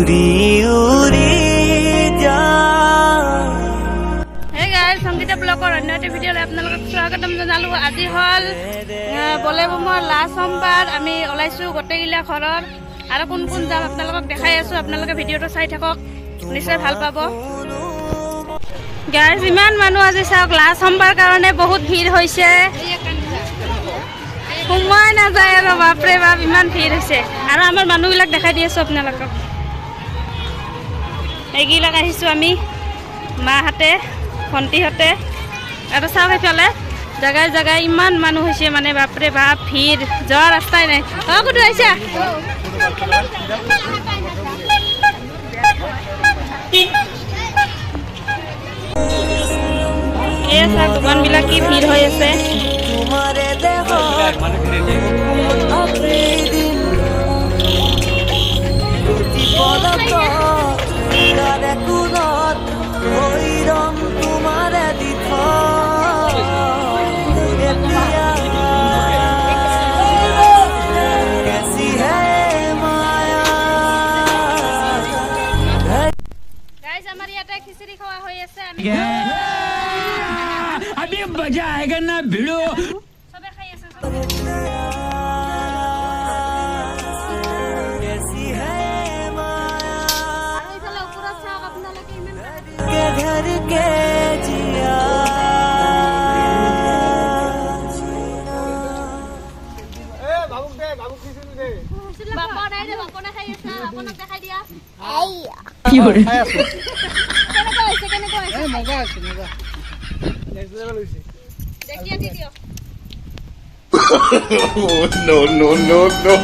উড়ি উড়ি যায়। Hey guys, Sangeeta ব্লগৰ অন্য এটা ভিডিঅ'লৈ আপোনালোকক স্বাগতম জনালোঁ। আজি হ'ল বলেবমৰ লাষ্ট সোমবাৰ। আমি ওলাইছোঁ গোটেইগিলা ঘৰৰ, আৰু কোন কোন যাম আপোনালোকক দেখাই আছোঁ। আপোনালোকে ভিডিঅ'টো চাই থাকক, নিশ্চয় ভাল পাব। গাইজ, ইমান মানুহ আজি চাওক, লাষ্ট সোমবাৰ কাৰণে বহুত ভিৰ হৈছে, সময় নাযায় আৰু বাপৰে বাপ ইমান ভিৰ হৈছে। আৰু আমাৰ মানুহবিলাক দেখাই দি আছোঁ আপোনালোকক। এইবিলাক আহিছোঁ আমি, মাহঁতে ভণ্টিহঁতে, আৰু চাওক সেইফালে জেগাই জেগাই ইমান মানুহ হৈছে, মানে বাপৰে বাপ ভিৰ, যোৱা ৰাস্তাই নাই। অঁ কোনটো আহিছা? এই চাওক দোকানবিলাক কি ভিৰ হৈ আছে। আমাৰ ইয়াতে খিচিৰি খোৱা হৈ আছে, अभी मजा आएगा ना भिड़ो। চবে খাই আছে। আৰু এইফালে ওপৰত চাওক আপোনালোকে, ইমান घर के जिया বাপা নাই দে, বাপনে খাই আছে, বাপনক দেখাই দিয়া। কি করে? কেনেকুৱা হৈছে, কেনেকুৱা হৈছে? মজা আছে মজা নেক্সট লেভেল হৈছে দেখিয়ে দি দিয়ক। no, no, no, no.